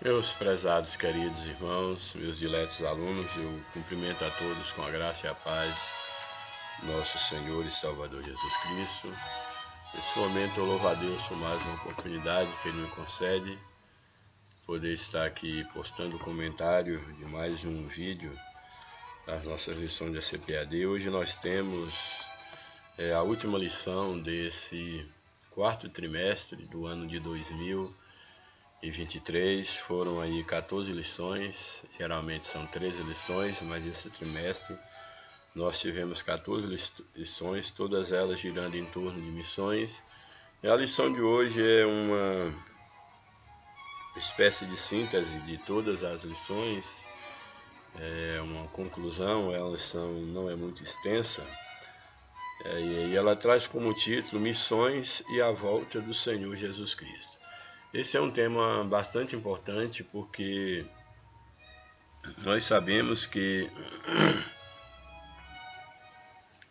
Meus prezados queridos irmãos, meus diletos alunos, eu cumprimento a todos com a graça e a paz do nosso Senhor e Salvador Jesus Cristo. Nesse momento eu louvo a Deus por mais uma oportunidade que Ele me concede, poder estar aqui postando comentário de mais um vídeo das nossas lições de CPAD. Hoje nós temos a última lição desse quarto trimestre do ano de 2023, foram aí 14 lições, geralmente são 13 lições, mas esse trimestre nós tivemos 14 lições, todas elas girando em torno de missões. E a lição de hoje é uma espécie de síntese de todas as lições, é uma conclusão, a lição não é muito extensa, e ela traz como título Missões e a Volta do Senhor Jesus Cristo. Esse é um tema bastante importante porque nós sabemos que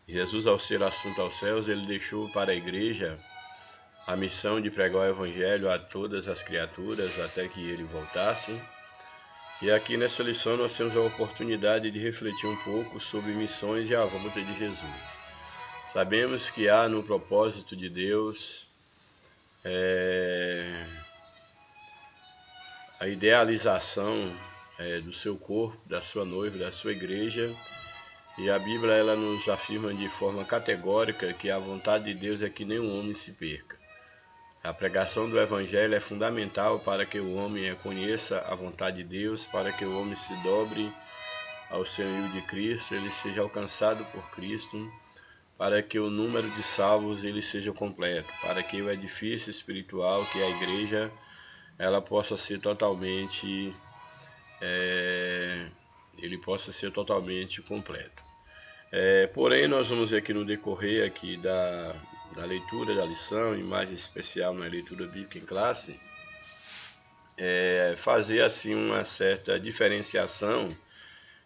Jesus, ao ser assunto aos céus, ele deixou para a igreja a missão de pregar o evangelho a todas as criaturas até que ele voltasse. E aqui nessa lição nós temos a oportunidade de refletir um pouco sobre missões e a volta de Jesus. Sabemos que há no propósito de Deus a idealização do seu corpo, da sua noiva, da sua igreja, e a Bíblia ela nos afirma de forma categórica que a vontade de Deus é que nenhum homem se perca. A pregação do Evangelho é fundamental para que o homem conheça a vontade de Deus, para que o homem se dobre ao senhorio de Cristo, ele seja alcançado por Cristo, para que o número de salvos ele seja completo, para que o edifício espiritual, que é a igreja, ela possa ser totalmente completo. Porém, nós vamos ver aqui no decorrer aqui da leitura da lição, e mais especial na leitura bíblica em classe, fazer assim uma certa diferenciação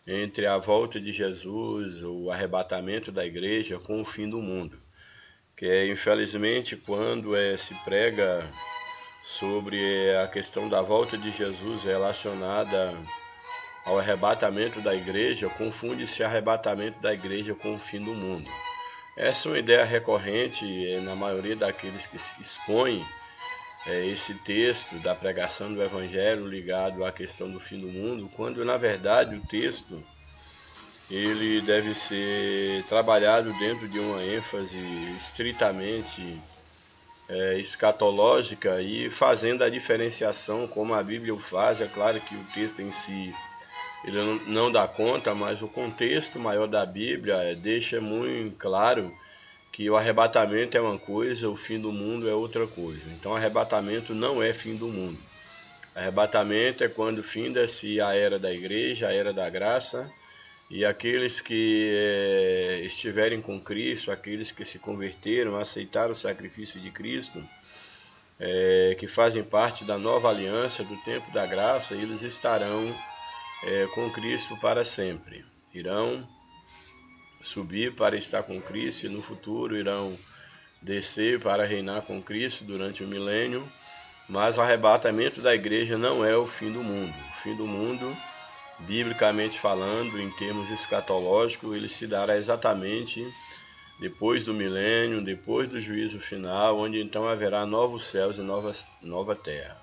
entre a volta de Jesus, o arrebatamento da igreja, com o fim do mundo. Que infelizmente quando se prega sobre a questão da volta de Jesus relacionada ao arrebatamento da igreja, confunde-se arrebatamento da igreja com o fim do mundo. Essa é uma ideia recorrente na maioria daqueles que expõem esse texto da pregação do Evangelho ligado à questão do fim do mundo, quando na verdade o texto ele deve ser trabalhado dentro de uma ênfase estritamente escatológica e fazendo a diferenciação como a Bíblia o faz. É claro que o texto em si ele não dá conta, mas o contexto maior da Bíblia deixa muito claro que o arrebatamento é uma coisa, o fim do mundo é outra coisa. Então o arrebatamento não é fim do mundo. Arrebatamento é quando finda-se a era da igreja, a era da graça, e aqueles que estiverem com Cristo, aqueles que se converteram, aceitaram o sacrifício de Cristo, que fazem parte da nova aliança, do tempo da graça, eles estarão com Cristo para sempre. Irão subir para estar com Cristo e no futuro irão descer para reinar com Cristo durante o milênio. Mas o arrebatamento da igreja não é o fim do mundo. O fim do mundo, biblicamente falando, em termos escatológicos, ele se dará exatamente depois do milênio, depois do juízo final, onde então haverá novos céus e nova terra.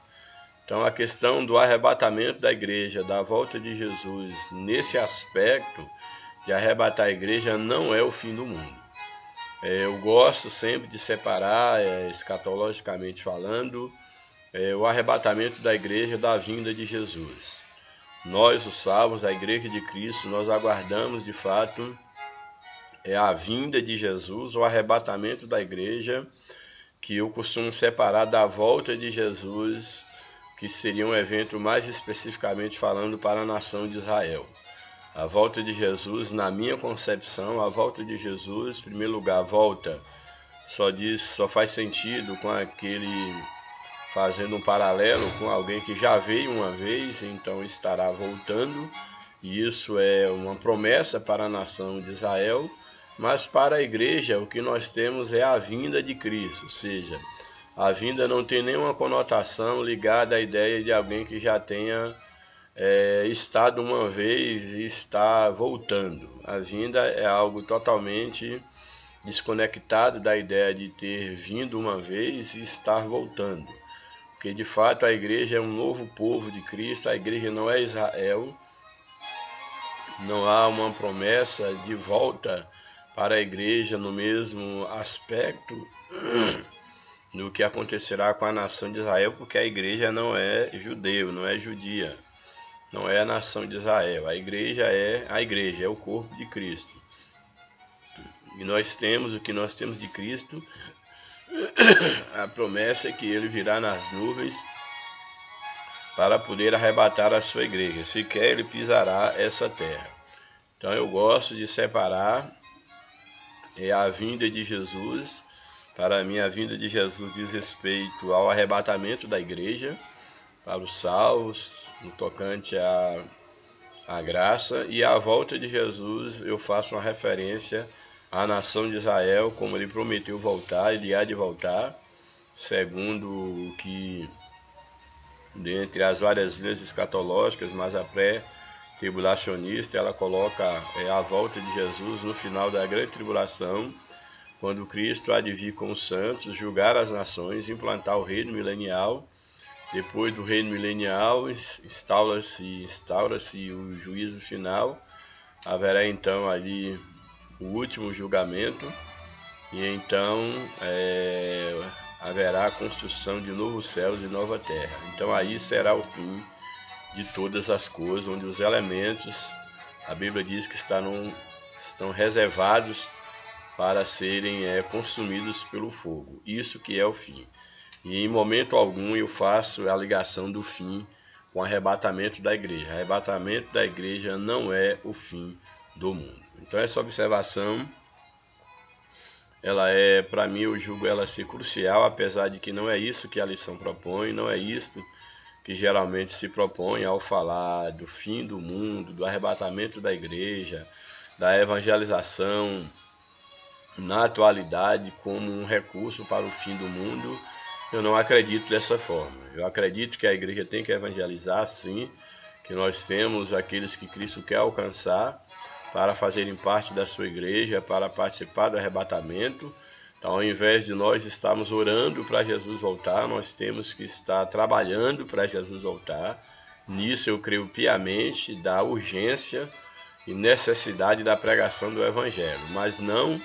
Então a questão do arrebatamento da igreja, da volta de Jesus, nesse aspecto de arrebatar a igreja, não é o fim do mundo. Eu gosto sempre de separar, escatologicamente falando, o arrebatamento da igreja da vinda de Jesus. Nós, os salvos, a igreja de Cristo, nós aguardamos de fato a vinda de Jesus, o arrebatamento da igreja, que eu costumo separar da volta de Jesus, que seria um evento mais especificamente falando para a nação de Israel. A volta de Jesus, na minha concepção, a volta de Jesus, em primeiro lugar, a volta só faz sentido com aquele, fazendo um paralelo com alguém que já veio uma vez, então estará voltando, e isso é uma promessa para a nação de Israel, mas para a igreja o que nós temos é a vinda de Cristo, ou seja, A vinda não tem nenhuma conotação ligada à ideia de alguém que já tenha estado uma vez e está voltando. A vinda é algo totalmente desconectado da ideia de ter vindo uma vez e estar voltando. Porque de fato a igreja é um novo povo de Cristo, a igreja não é Israel, não há uma promessa de volta para a igreja no mesmo aspecto no que acontecerá com a nação de Israel, porque a igreja não é judeu, não é judia, não é a nação de Israel. A igreja é o corpo de Cristo. E nós temos o que nós temos de Cristo, a promessa é que ele virá nas nuvens para poder arrebatar a sua igreja. Se quer, ele pisará essa terra. Então eu gosto de separar a vinda de Jesus. Para mim, a vinda de Jesus diz respeito ao arrebatamento da igreja, para os salvos, no tocante à graça, e a volta de Jesus eu faço uma referência à nação de Israel, como ele prometeu voltar, ele há de voltar, segundo o que, dentre as várias linhas escatológicas, mas a pré-tribulacionista, ela coloca a volta de Jesus no final da grande tribulação, quando Cristo há de vir com os santos, julgar as nações, implantar o reino milenial. Depois do reino milenial, instaura-se o juízo final. Haverá então ali o último julgamento. E então haverá a construção de novos céus e nova terra. Então aí será o fim de todas as coisas, onde os elementos, a Bíblia diz que estão reservados para serem consumidos pelo fogo. Isso que é o fim. E em momento algum eu faço a ligação do fim com o arrebatamento da igreja. O arrebatamento da igreja não é o fim do mundo. Então essa observação, para mim, eu julgo ela ser crucial, apesar de que não é isso que a lição propõe, não é isto que geralmente se propõe ao falar do fim do mundo, do arrebatamento da igreja, da evangelização na atualidade como um recurso para o fim do mundo. Eu não acredito dessa forma. Eu acredito que a igreja tem que evangelizar, sim, que nós temos aqueles que Cristo quer alcançar para fazerem parte da sua igreja, para participar do arrebatamento. Então, ao invés de nós estarmos orando para Jesus voltar, nós temos que estar trabalhando para Jesus voltar. Nisso eu creio piamente da urgência e necessidade da pregação do evangelho, mas não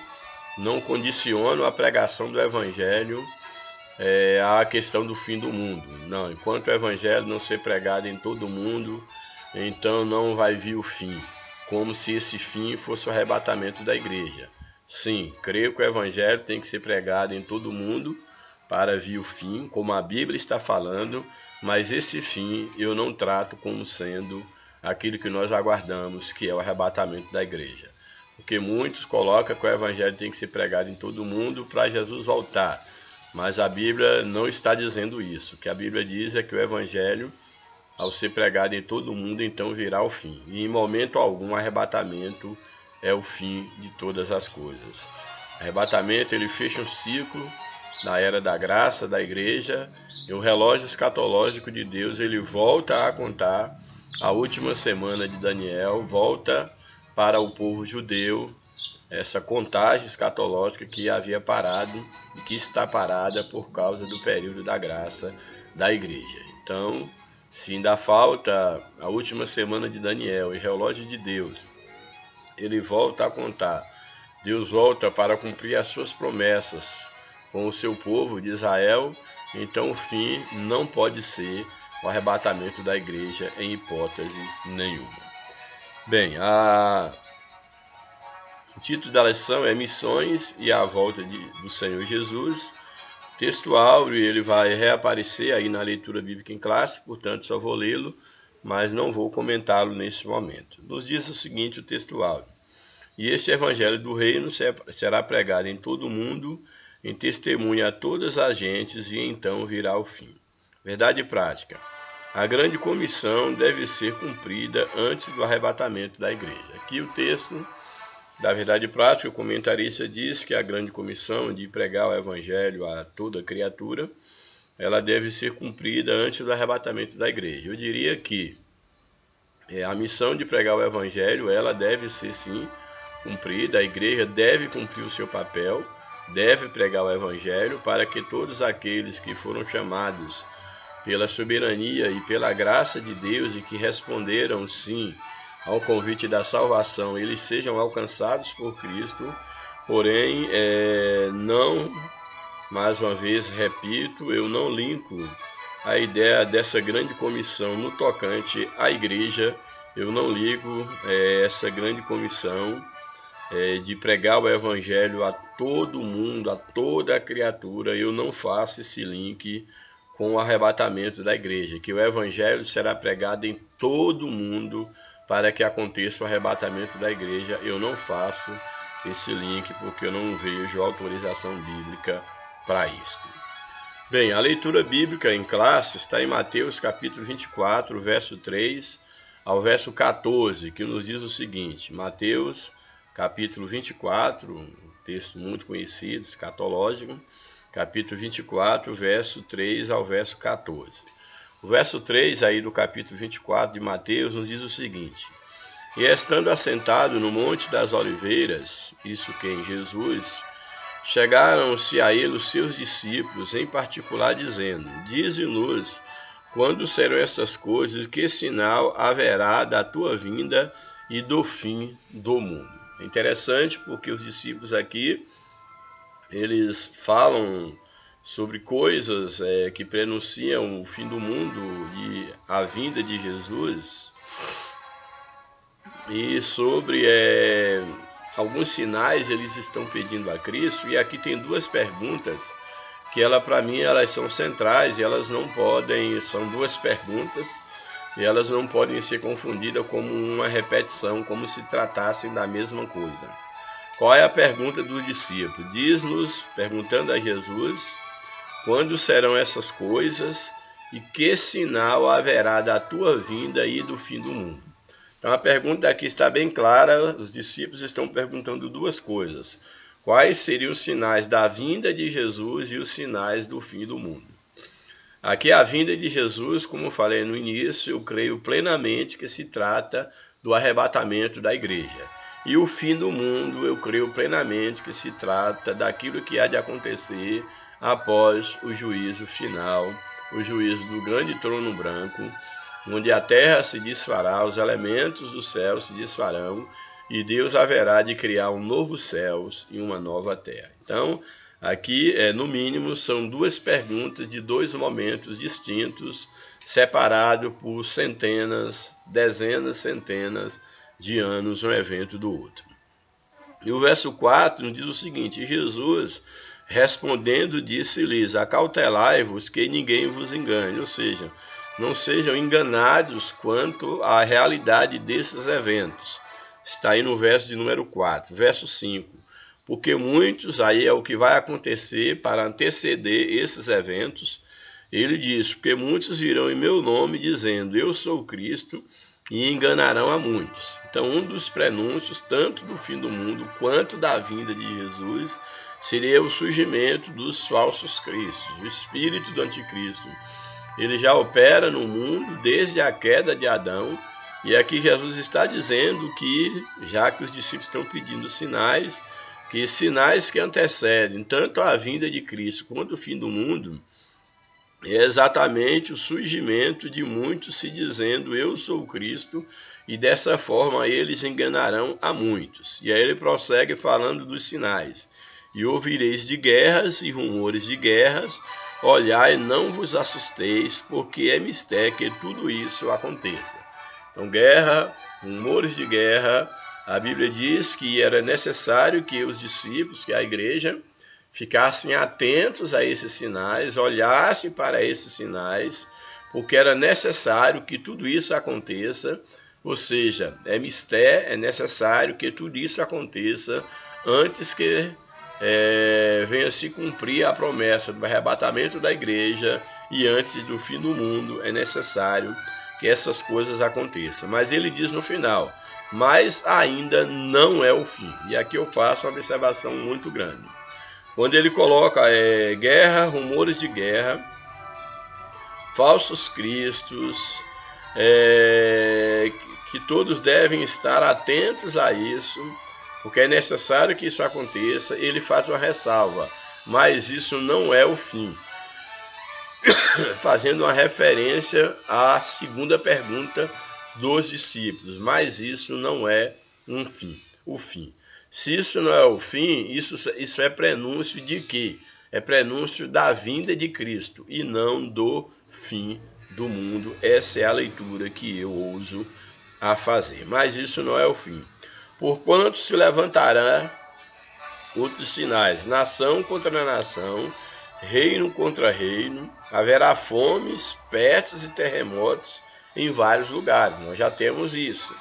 condiciono a pregação do evangelho à questão do fim do mundo. Não, enquanto o evangelho não ser pregado em todo o mundo, então não vai vir o fim, como se esse fim fosse o arrebatamento da igreja. Sim, creio que o evangelho tem que ser pregado em todo o mundo para vir o fim, como a Bíblia está falando, mas esse fim eu não trato como sendo aquilo que nós aguardamos, que é o arrebatamento da igreja. Porque muitos colocam que o evangelho tem que ser pregado em todo o mundo para Jesus voltar. Mas a Bíblia não está dizendo isso. O que a Bíblia diz é que o evangelho, ao ser pregado em todo o mundo, então virá o fim. E em momento algum, o arrebatamento é o fim de todas as coisas. O arrebatamento, ele fecha um ciclo na era da graça da igreja, e o relógio escatológico de Deus, ele volta a contar a última semana de Daniel, volta para o povo judeu, essa contagem escatológica que havia parado e que está parada por causa do período da graça da igreja. Então, se ainda falta a última semana de Daniel e relógio de Deus, ele volta a contar. Deus volta para cumprir as suas promessas com o seu povo de Israel, então o fim não pode ser o arrebatamento da igreja em hipótese nenhuma. Bem, o título da lição é Missões e a Volta do Senhor Jesus. Texto áureo, ele vai reaparecer aí na leitura bíblica em classe, portanto só vou lê-lo, mas não vou comentá-lo nesse momento. Nos diz o seguinte o texto áureo: E este evangelho do reino será pregado em todo o mundo, em testemunha a todas as gentes, e então virá o fim. Verdade prática. A grande comissão deve ser cumprida antes do arrebatamento da igreja. Aqui o texto da Verdade Prática, o comentarista diz que a grande comissão de pregar o evangelho a toda criatura, ela deve ser cumprida antes do arrebatamento da igreja. Eu diria que a missão de pregar o evangelho, ela deve ser sim cumprida, a igreja deve cumprir o seu papel, deve pregar o evangelho para que todos aqueles que foram chamados pela soberania e pela graça de Deus e que responderam sim ao convite da salvação, eles sejam alcançados por Cristo. Porém, não, mais uma vez repito, eu não linko a ideia dessa grande comissão no tocante à igreja. Eu não ligo essa grande comissão de pregar o evangelho a todo mundo, a toda a criatura. Eu não faço esse link com o arrebatamento da igreja, que o evangelho será pregado em todo mundo para que aconteça o arrebatamento da igreja. Eu não faço esse link porque eu não vejo autorização bíblica para isso. Bem, a leitura bíblica em classe está em Mateus capítulo 24, verso 3 ao verso 14, que nos diz o seguinte: Mateus capítulo 24, um texto muito conhecido, escatológico, capítulo 24, verso 3 ao verso 14. O verso 3 aí do capítulo 24 de Mateus nos diz o seguinte: E estando assentado no Monte das Oliveiras, isso quem? Jesus, chegaram-se a ele os seus discípulos, em particular, dizendo: Dize-nos quando serão essas coisas, que sinal haverá da tua vinda e do fim do mundo. É interessante porque os discípulos aqui, eles falam sobre coisas que prenunciam o fim do mundo e a vinda de Jesus, e sobre alguns sinais eles estão pedindo a Cristo. E aqui tem duas perguntas que para mim elas são centrais, e elas não podem, são duas perguntas e elas não podem ser confundidas como uma repetição, como se tratassem da mesma coisa. Qual é a pergunta do discípulo? Diz-nos, perguntando a Jesus, quando serão essas coisas e que sinal haverá da tua vinda e do fim do mundo? Então a pergunta aqui está bem clara, os discípulos estão perguntando duas coisas: quais seriam os sinais da vinda de Jesus e os sinais do fim do mundo? Aqui a vinda de Jesus, como falei no início, eu creio plenamente que se trata do arrebatamento da igreja. E o fim do mundo, eu creio plenamente que se trata daquilo que há de acontecer após o juízo final, o juízo do grande trono branco, onde a terra se desfará, os elementos do céu se desfarão, e Deus haverá de criar um novo céus e uma nova terra. Então, aqui, no mínimo, são duas perguntas de dois momentos distintos, separados por centenas, dezenas, centenas de anos, um evento do outro. E o verso 4 nos diz o seguinte: Jesus, respondendo, disse-lhes: acautelai-vos que ninguém vos engane, ou seja, não sejam enganados quanto à realidade desses eventos. Está aí no verso de número 4. Verso 5. Porque muitos, aí é o que vai acontecer para anteceder esses eventos. Ele diz: porque muitos virão em meu nome dizendo, eu sou Cristo, e enganarão a muitos. Então, um dos prenúncios, tanto do fim do mundo quanto da vinda de Jesus, seria o surgimento dos falsos cristos, o espírito do anticristo. Ele já opera no mundo desde a queda de Adão, e aqui Jesus está dizendo que, já que os discípulos estão pedindo sinais, que sinais que antecedem tanto a vinda de Cristo quanto o fim do mundo, é exatamente o surgimento de muitos se dizendo, eu sou Cristo, e dessa forma eles enganarão a muitos. E aí ele prossegue falando dos sinais. E ouvireis de guerras e rumores de guerras, olhai, não vos assusteis, porque é mistério que tudo isso aconteça. Então, guerra, rumores de guerra, a Bíblia diz que era necessário que os discípulos, que a igreja, ficassem atentos a esses sinais, olhassem para esses sinais, porque era necessário que tudo isso aconteça, ou seja, é mistério, é necessário que tudo isso aconteça antes que venha se cumprir a promessa do arrebatamento da igreja, e antes do fim do mundo é necessário que essas coisas aconteçam. Mas ele diz no final, mas ainda não é o fim. E aqui eu faço uma observação muito grande. Quando ele coloca guerra, rumores de guerra, falsos cristos, que todos devem estar atentos a isso, porque é necessário que isso aconteça. Ele faz uma ressalva, mas isso não é o fim, fazendo uma referência à segunda pergunta dos discípulos, mas isso não é o fim. Se isso não é o fim, isso é prenúncio de quê? É prenúncio da vinda de Cristo e não do fim do mundo. Essa é a leitura que eu ouso a fazer. Mas isso não é o fim. Porquanto se levantará outros sinais, nação contra nação, reino contra reino, haverá fomes, pestes e terremotos em vários lugares. Nós já temos isso.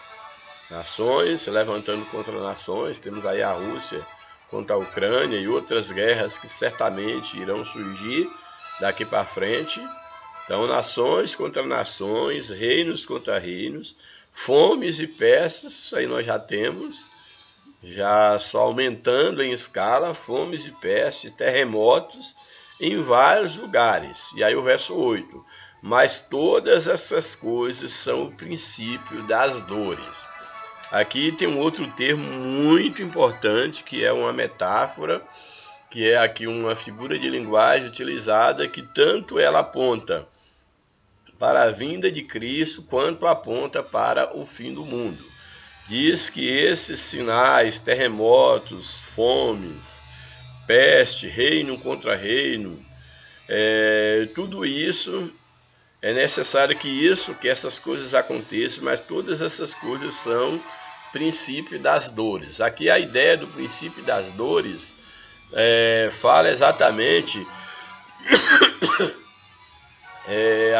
Nações se levantando contra nações, temos aí a Rússia contra a Ucrânia e outras guerras que certamente irão surgir daqui para frente. Então, nações contra nações, reinos contra reinos, fomes e pestes, isso aí nós já temos, já só aumentando em escala, fomes e pestes, terremotos em vários lugares. E aí o verso 8, mas todas essas coisas são o princípio das dores. Aqui tem um outro termo muito importante, que é uma metáfora, que é aqui uma figura de linguagem utilizada, que tanto ela aponta para a vinda de Cristo, quanto aponta para o fim do mundo. Diz que esses sinais, terremotos, fomes, peste, reino contra reino, tudo isso é necessário que essas coisas aconteçam, mas todas essas coisas são princípio das dores. Aqui a ideia do princípio das dores fala exatamente,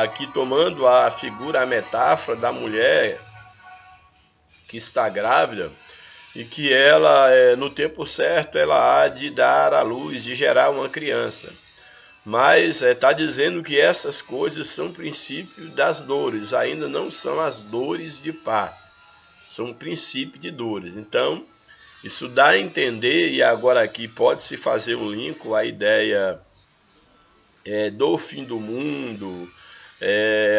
aqui tomando a figura, a metáfora da mulher que está grávida e que ela, no tempo certo, ela há de dar à luz, de gerar uma criança. Mas está dizendo que essas coisas são princípio das dores, ainda não são as dores de parto, são princípio de dores. Então, isso dá a entender, e agora aqui pode-se fazer um link com a ideia do fim do mundo,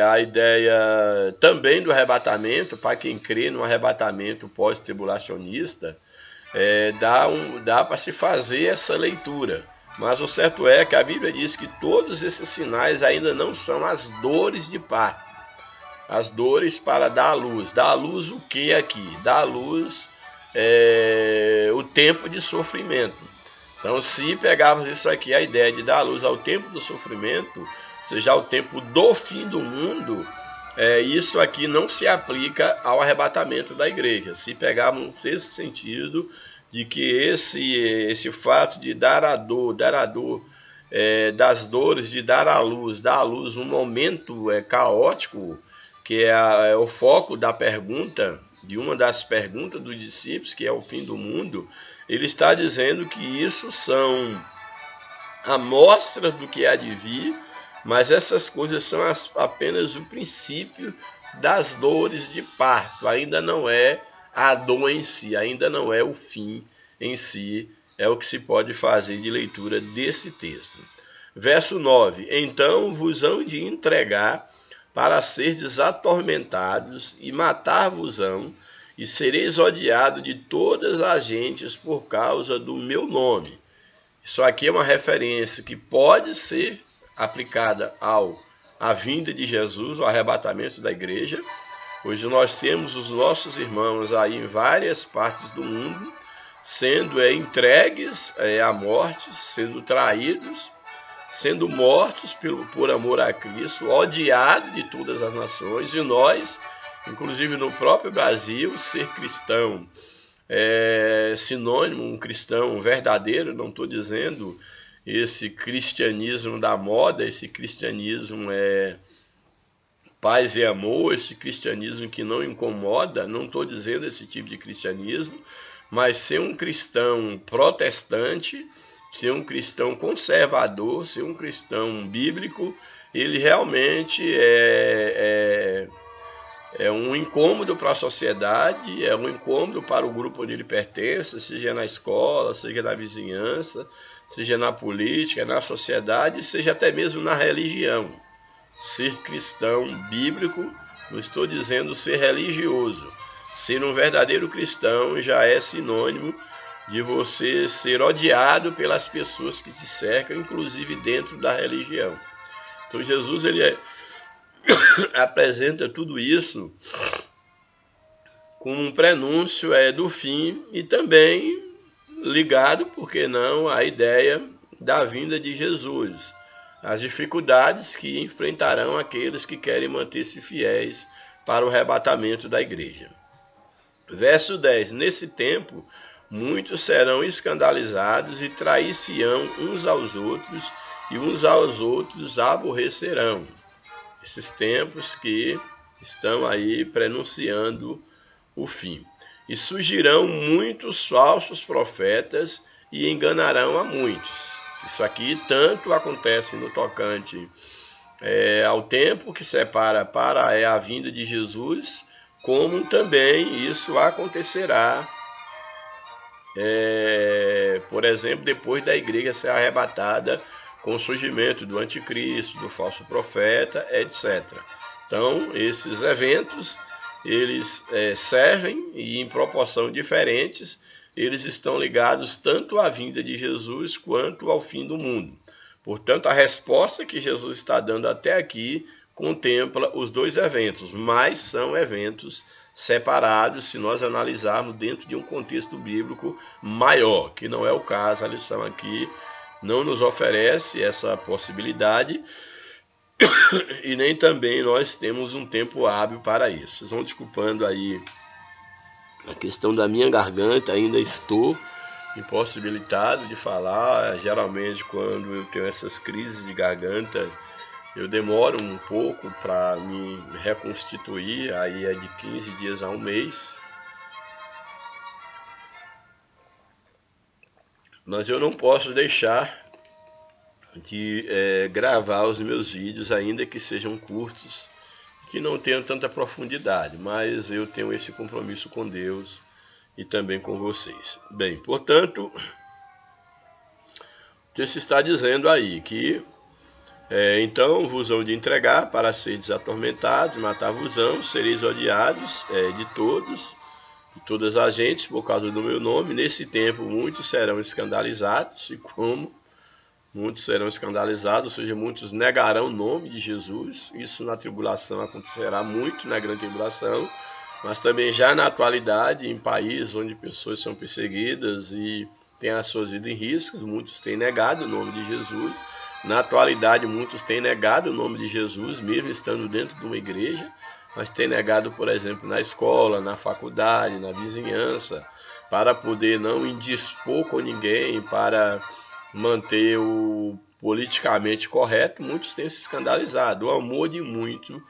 a ideia também do arrebatamento, para quem crê no arrebatamento pós-tribulacionista, dá para se fazer essa leitura. Mas o certo é que a Bíblia diz que todos esses sinais ainda não são as dores de parto. As dores para dar à luz. Dar à luz o que aqui? Dar à luz o tempo de sofrimento. Então, se pegarmos isso aqui, a ideia de dar à luz ao tempo do sofrimento, ou seja, ao tempo do fim do mundo, isso aqui não se aplica ao arrebatamento da igreja. Se pegarmos esse sentido de que esse fato de dar a dor, das dores, de dar à luz um momento caótico, que é o foco da pergunta, de uma das perguntas dos discípulos, que é o fim do mundo, ele está dizendo que isso são amostras do que há de vir, mas essas coisas são apenas o princípio das dores de parto, ainda não é a dor em si, ainda não é o fim em si, é o que se pode fazer de leitura desse texto. Verso 9, então vos hão de entregar para serdes atormentados e matar-vos-ão, e sereis odiados de todas as gentes por causa do meu nome. Isso aqui é uma referência que pode ser aplicada à vinda de Jesus, ao arrebatamento da igreja. Hoje nós temos os nossos irmãos aí em várias partes do mundo, sendo entregues à morte, sendo traídos, sendo mortos por amor a Cristo, odiados de todas as nações, e nós, inclusive no próprio Brasil, ser cristão é sinônimo, um cristão verdadeiro, não estou dizendo esse cristianismo da moda, esse cristianismo paz e amor, esse cristianismo que não incomoda, não estou dizendo esse tipo de cristianismo, mas ser um cristão protestante, ser um cristão conservador, ser um cristão bíblico, ele realmente é um incômodo para a sociedade, é um incômodo para o grupo onde ele pertence, seja na escola, seja na vizinhança, seja na política, na sociedade, seja até mesmo na religião. Ser cristão bíblico, não estou dizendo ser religioso. Ser um verdadeiro cristão já é sinônimo de você ser odiado pelas pessoas que te cercam, inclusive dentro da religião. Então Jesus ele apresenta tudo isso como um prenúncio do fim e também ligado, por que não, à ideia da vinda de Jesus. As dificuldades que enfrentarão aqueles que querem manter-se fiéis para o arrebatamento da igreja. Verso 10. Nesse tempo, muitos serão escandalizados e trair-se-ão uns aos outros, e uns aos outros aborrecerão. Esses tempos que estão aí prenunciando o fim. E surgirão muitos falsos profetas e enganarão a muitos. Isso aqui tanto acontece no tocante ao tempo que separa para a vinda de Jesus, como também isso acontecerá, por exemplo, depois da igreja ser arrebatada com o surgimento do anticristo, do falso profeta, etc. Então, esses eventos, eles servem e em proporção diferentes, eles estão ligados tanto à vinda de Jesus quanto ao fim do mundo. Portanto, a resposta que Jesus está dando até aqui contempla os dois eventos, mas são eventos separados se nós analisarmos dentro de um contexto bíblico maior, que não é o caso. A lição aqui não nos oferece essa possibilidade e nem também nós temos um tempo hábil para isso. Vocês vão desculpando aí a questão da minha garganta, ainda estou impossibilitado de falar. Geralmente quando eu tenho essas crises de garganta, eu demoro um pouco para me reconstituir, aí é de 15 dias a um mês. Mas eu não posso deixar de gravar os meus vídeos, ainda que sejam curtos, que não tenham tanta profundidade, mas eu tenho esse compromisso com Deus e também com vocês. Bem, portanto, o texto está dizendo aí que então vos hão de entregar para seres atormentados, matar-vos-ão, sereis odiados de todas as gentes por causa do meu nome. Nesse tempo muitos serão escandalizados, e como muitos serão escandalizados, ou seja, muitos negarão o nome de Jesus. Isso na tribulação acontecerá muito, na grande tribulação, mas também já na atualidade, em países onde pessoas são perseguidas e têm as suas vidas em risco, muitos têm negado o nome de Jesus. Na atualidade, muitos têm negado o nome de Jesus, mesmo estando dentro de uma igreja, mas têm negado, por exemplo, na escola, na faculdade, na vizinhança, para poder não indispor com ninguém, para manter o politicamente correto. Muitos têm se escandalizado, o amor de muitos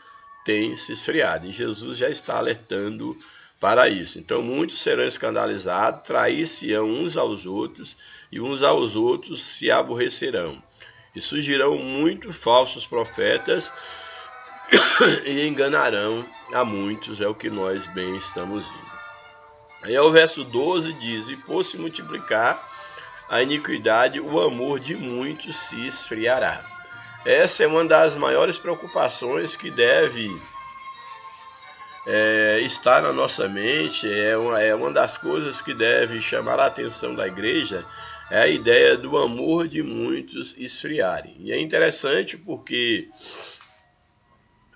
tem se esfriado, e Jesus já está alertando para isso. Então muitos serão escandalizados, trair-se-ão uns aos outros, e uns aos outros se aborrecerão. E surgirão muitos falsos profetas e enganarão a muitos, é o que nós bem estamos vendo. Aí ao verso 12 diz: e por se multiplicar a iniquidade, o amor de muitos se esfriará. Essa é uma das maiores preocupações que deve estar na nossa mente, é uma das coisas que deve chamar a atenção da igreja, é a ideia do amor de muitos esfriarem. E é interessante porque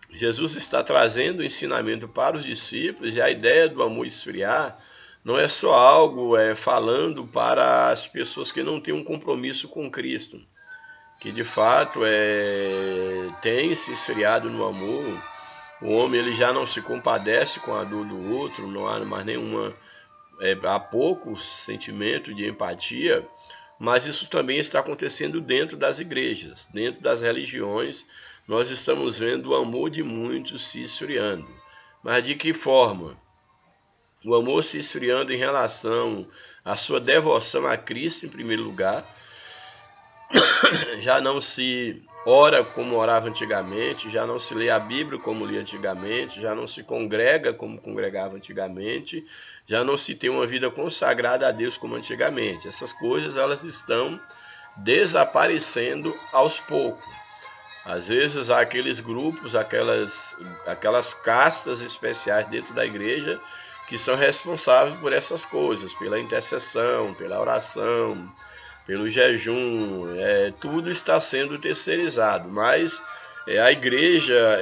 Jesus está trazendo o ensinamento para os discípulos, e a ideia do amor esfriar não é só algo falando para as pessoas que não têm um compromisso com Cristo, que de fato tem se esfriado no amor. O homem ele já não se compadece com a dor do outro, não há mais nenhuma, há pouco sentimento de empatia, mas isso também está acontecendo dentro das igrejas, dentro das religiões. Nós estamos vendo o amor de muitos se esfriando. Mas de que forma? O amor se esfriando em relação à sua devoção a Cristo em primeiro lugar, já não se ora como orava antigamente, já não se lê a Bíblia como lia antigamente, já não se congrega como congregava antigamente, já não se tem uma vida consagrada a Deus como antigamente. Essas coisas elas estão desaparecendo aos poucos. Às vezes há aqueles grupos, aquelas castas especiais dentro da igreja que são responsáveis por essas coisas, pela intercessão, pela oração, pelo jejum, tudo está sendo terceirizado, mas a igreja,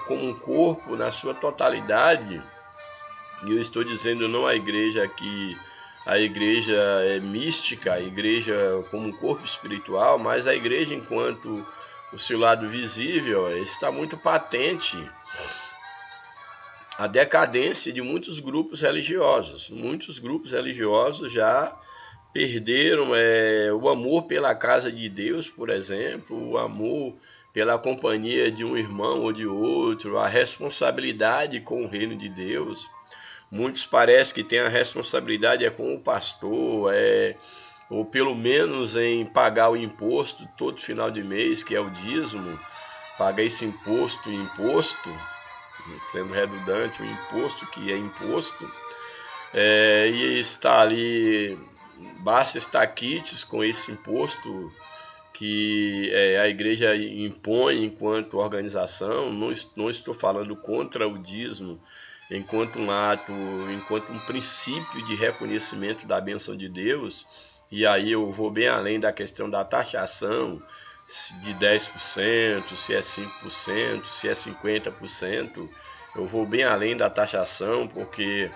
como um corpo na sua totalidade, e eu estou dizendo não a igreja aqui, a igreja mística, a igreja como um corpo espiritual, mas a igreja enquanto o seu lado visível, está muito patente a decadência de muitos grupos religiosos. Muitos grupos religiosos já perderam o amor pela casa de Deus, por exemplo, o amor pela companhia de um irmão ou de outro, a responsabilidade com o reino de Deus. Muitos parecem que têm a responsabilidade com o pastor, ou pelo menos em pagar o imposto todo final de mês, que é o dízimo, pagar esse imposto, sendo redundante, o imposto que é imposto, e está ali, basta estar quites com esse imposto que a igreja impõe enquanto organização. Não estou falando contra o dízimo enquanto um ato, enquanto um princípio de reconhecimento da bênção de Deus, e aí eu vou bem além da questão da taxação, de 10%, se é 5%, se é 50%, eu vou bem além da taxação, porque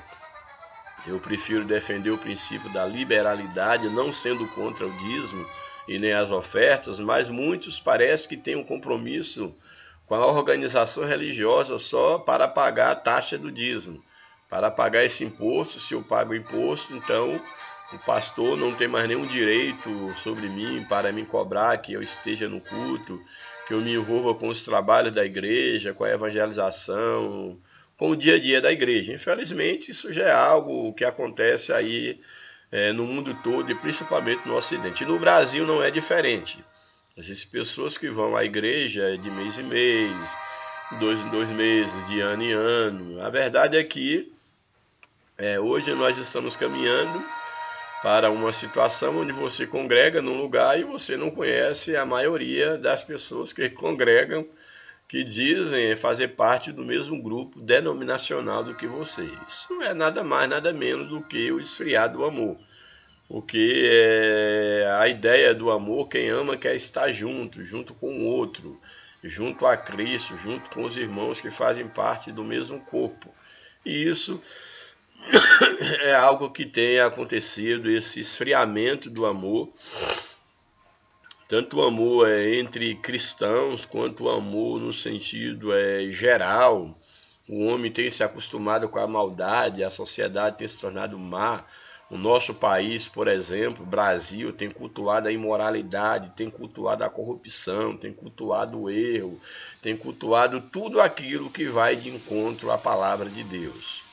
eu prefiro defender o princípio da liberalidade, não sendo contra o dízimo e nem as ofertas, mas muitos parece que têm um compromisso com a organização religiosa só para pagar a taxa do dízimo, para pagar esse imposto. Se eu pago o imposto, então o pastor não tem mais nenhum direito sobre mim para me cobrar que eu esteja no culto, que eu me envolva com os trabalhos da igreja, com a evangelização, com o dia a dia da igreja. Infelizmente, isso já é algo que acontece aí no mundo todo e principalmente no Ocidente. E no Brasil não é diferente. Existem pessoas que vão à igreja de mês em mês, 2 em 2 meses, de ano em ano. A verdade é que hoje nós estamos caminhando para uma situação onde você congrega num lugar e você não conhece a maioria das pessoas que congregam, que dizem fazer parte do mesmo grupo denominacional do que você. Isso não é nada mais, nada menos do que o esfriar do amor. Porque a ideia do amor, quem ama quer estar junto com o outro, junto a Cristo, junto com os irmãos que fazem parte do mesmo corpo. E isso é algo que tem acontecido, esse esfriamento do amor, tanto o amor entre cristãos, quanto o amor no sentido geral. O homem tem se acostumado com a maldade, a sociedade tem se tornado má. O nosso país, por exemplo, o Brasil, tem cultuado a imoralidade, tem cultuado a corrupção, tem cultuado o erro, tem cultuado tudo aquilo que vai de encontro à palavra de Deus.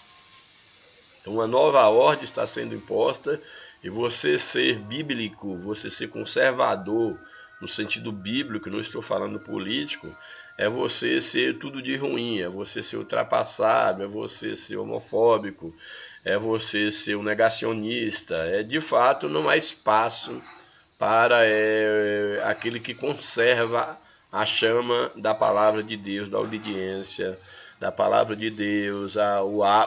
Então, uma nova ordem está sendo imposta, e você ser bíblico, você ser conservador, no sentido bíblico, não estou falando político, é você ser tudo de ruim, é você ser ultrapassado, é você ser homofóbico, é você ser um negacionista. De fato, não há espaço para aquele que conserva a chama da palavra de Deus, da obediência, da palavra de Deus,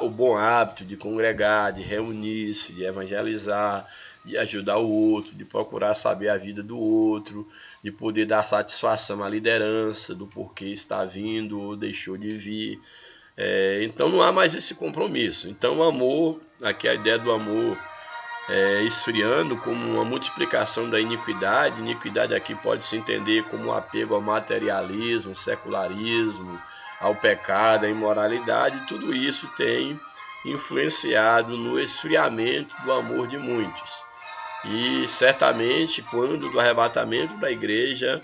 o bom hábito de congregar, de reunir-se, de evangelizar, de ajudar o outro, de procurar saber a vida do outro, de poder dar satisfação à liderança do porquê está vindo ou deixou de vir. Então não há mais esse compromisso. Então o amor, aqui a ideia do amor esfriando como uma multiplicação da iniquidade. Iniquidade aqui pode se entender como um apego ao materialismo, secularismo, ao pecado, à imoralidade. Tudo isso tem influenciado no esfriamento do amor de muitos. E certamente quando do arrebatamento da igreja,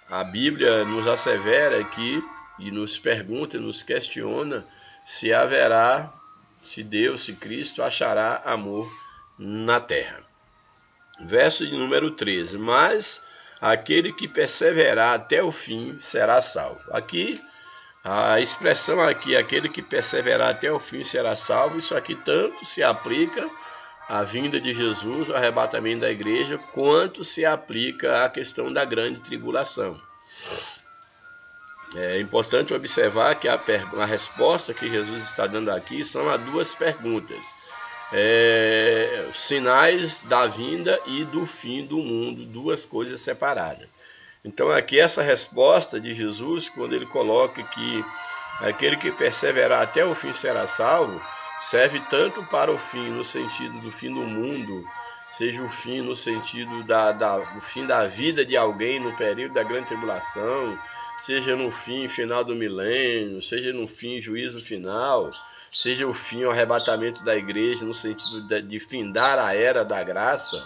a Bíblia nos assevera aqui e nos pergunta, nos questiona se haverá, se Deus, se Cristo achará amor na terra. Verso de número 13. Mas aquele que perseverar até o fim será salvo. Aqui, a expressão aqui, aquele que perseverar até o fim será salvo, isso aqui tanto se aplica à vinda de Jesus, ao arrebatamento da igreja, quanto se aplica à questão da grande tribulação. É importante observar que a resposta que Jesus está dando aqui são a duas perguntas. Sinais da vinda e do fim do mundo, duas coisas separadas. Então aqui essa resposta de Jesus, quando ele coloca que aquele que perseverar até o fim será salvo, serve tanto para o fim, no sentido do fim do mundo, seja o fim no sentido do fim da vida de alguém no período da grande tribulação, seja no fim final do milênio, seja no fim juízo final, seja o fim o arrebatamento da igreja no sentido de findar a era da graça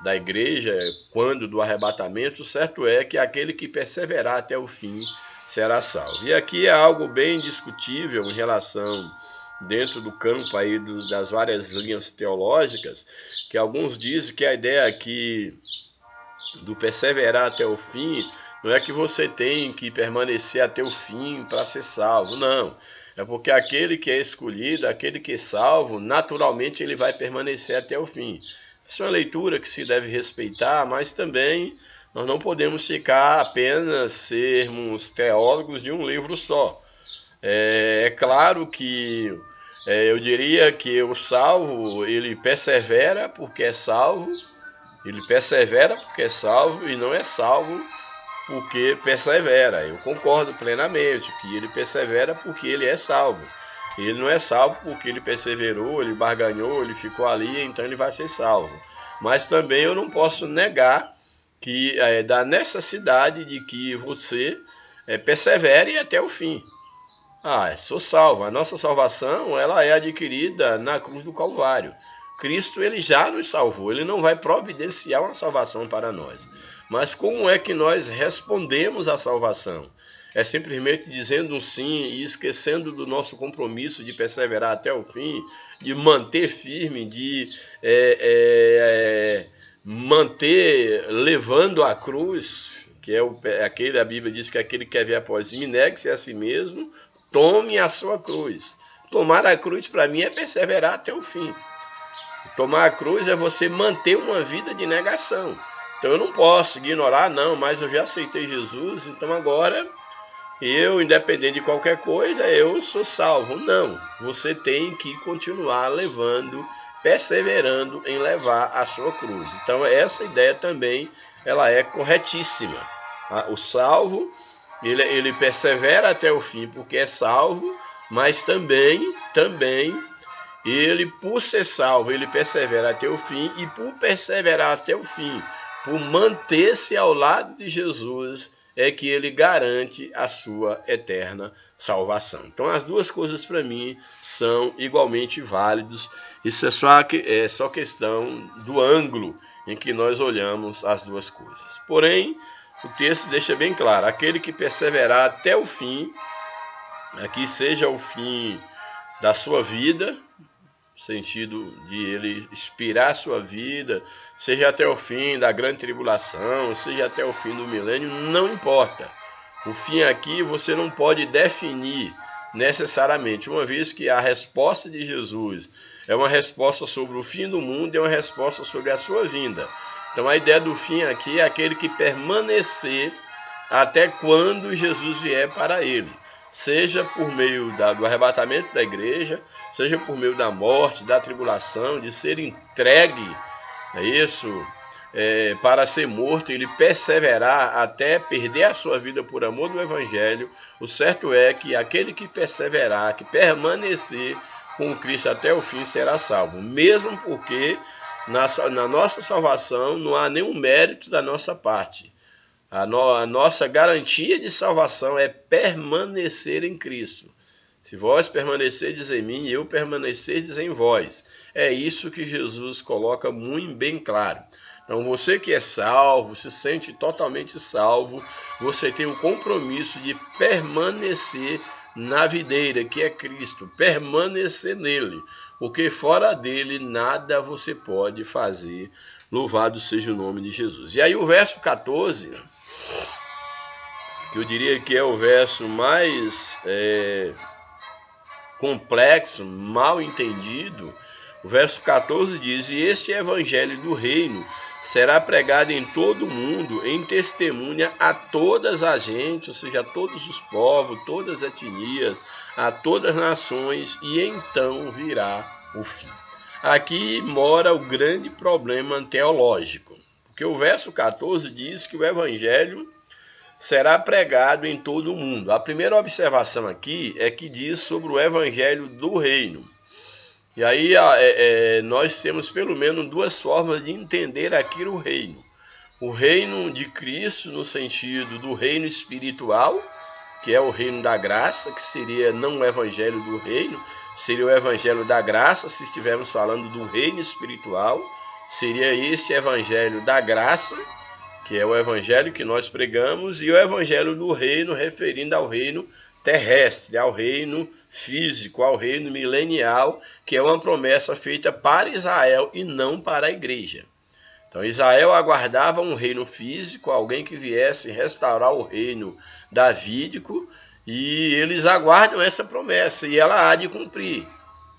da igreja, quando do arrebatamento, certo é que aquele que perseverar até o fim será salvo. E aqui é algo bem discutível em relação, dentro do campo aí das várias linhas teológicas, que alguns dizem que a ideia aqui do perseverar até o fim não é que você tem que permanecer até o fim para ser salvo, não. É porque aquele que é escolhido, aquele que é salvo, naturalmente ele vai permanecer até o fim. Essa é uma leitura que se deve respeitar, mas também nós não podemos ficar apenas sermos teólogos de um livro só. É claro que eu diria que o salvo, ele persevera porque é salvo, e não é salvo porque persevera. Eu concordo plenamente que ele persevera porque ele é salvo. Ele não é salvo porque ele perseverou, ele barganhou, ele ficou ali, então ele vai ser salvo. Mas também eu não posso negar que da necessidade de que você persevere até o fim. Sou salvo. A nossa salvação, ela é adquirida na cruz do Calvário. Cristo, ele já nos salvou, ele não vai providenciar uma salvação para nós. Mas como é que nós respondemos à salvação? É simplesmente dizendo um sim e esquecendo do nosso compromisso de perseverar até o fim, de manter firme, de manter levando a cruz, que aquele, a Bíblia diz que aquele que quer vir após mim, negue-se a si mesmo, tome a sua cruz. Tomar a cruz para mim é perseverar até o fim. Tomar a cruz é você manter uma vida de negação. Então eu não posso ignorar, não, mas eu já aceitei Jesus, então agora eu, independente de qualquer coisa, eu sou salvo. Não, você tem que continuar levando, perseverando em levar a sua cruz. Então essa ideia também, ela é corretíssima. O salvo, ele persevera até o fim porque é salvo, mas também ele, por ser salvo, ele persevera até o fim, e por perseverar até o fim, por manter-se ao lado de Jesus, é que ele garante a sua eterna salvação. Então as duas coisas para mim são igualmente válidas. Isso é só questão do ângulo em que nós olhamos as duas coisas. Porém, o texto deixa bem claro, aquele que perseverar até o fim, aqui seja o fim da sua vida, no sentido de ele expirar a sua vida, seja até o fim da grande tribulação, seja até o fim do milênio, não importa. O fim aqui você não pode definir necessariamente, uma vez que a resposta de Jesus é uma resposta sobre o fim do mundo, é uma resposta sobre a sua vinda. Então a ideia do fim aqui é aquele que permanecer até quando Jesus vier para ele. Seja por meio do arrebatamento da igreja, seja por meio da morte, da tribulação, de ser entregue, para ser morto, ele perseverar até perder a sua vida por amor do Evangelho. O certo é que aquele que perseverar, que permanecer com Cristo até o fim, será salvo. Mesmo porque na nossa salvação não há nenhum mérito da nossa parte. A nossa garantia de salvação é permanecer em Cristo. Se vós permanecerdes em mim e eu permanecerdes em vós. É isso que Jesus coloca muito bem claro. Então você que é salvo, se sente totalmente salvo, você tem o compromisso de permanecer na videira, que é Cristo, permanecer nele, porque fora dele nada você pode fazer Louvado seja o nome de Jesus. E aí o verso 14, que eu diria que é o verso mais complexo, mal entendido, o verso 14 diz: e este evangelho do reino será pregado em todo o mundo, em testemunha a todas as gentes, ou seja, a todos os povos, todas as etnias, a todas as nações, e então virá o fim. Aqui mora o grande problema teológico, porque o verso 14 diz que o evangelho será pregado em todo o mundo. A primeira observação aqui é que diz sobre o evangelho do reino. E aí nós temos pelo menos duas formas de entender aqui o reino. O reino de Cristo no sentido do reino espiritual, que é o reino da graça, que seria não o evangelho do reino, seria o evangelho da graça, se estivermos falando do reino espiritual, seria esse evangelho da graça, que é o evangelho que nós pregamos, e o evangelho do reino, referindo ao reino terrestre, ao reino físico, ao reino milenial, que é uma promessa feita para Israel e não para a igreja. Então Israel aguardava um reino físico, alguém que viesse restaurar o reino davídico, e eles aguardam essa promessa, e ela há de cumprir.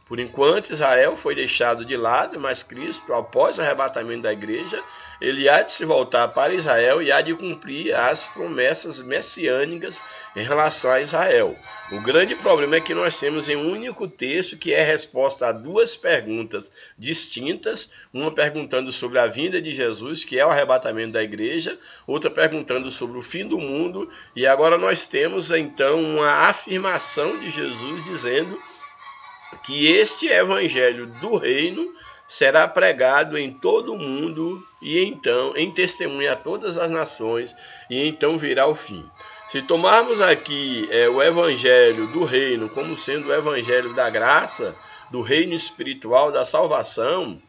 Por enquanto Israel foi deixado de lado, mas Cristo, após o arrebatamento da igreja, ele há de se voltar para Israel e há de cumprir as promessas messiânicas em relação a Israel. O grande problema é que nós temos em um único texto que é resposta a duas perguntas distintas, uma perguntando sobre a vinda de Jesus, que é o arrebatamento da igreja, outra perguntando sobre o fim do mundo, e agora nós temos então uma afirmação de Jesus dizendo que este evangelho do reino será pregado em todo o mundo e então em testemunha a todas as nações, e então virá o fim. Se tomarmos aqui o evangelho do reino como sendo o evangelho da graça, do reino espiritual, da salvação,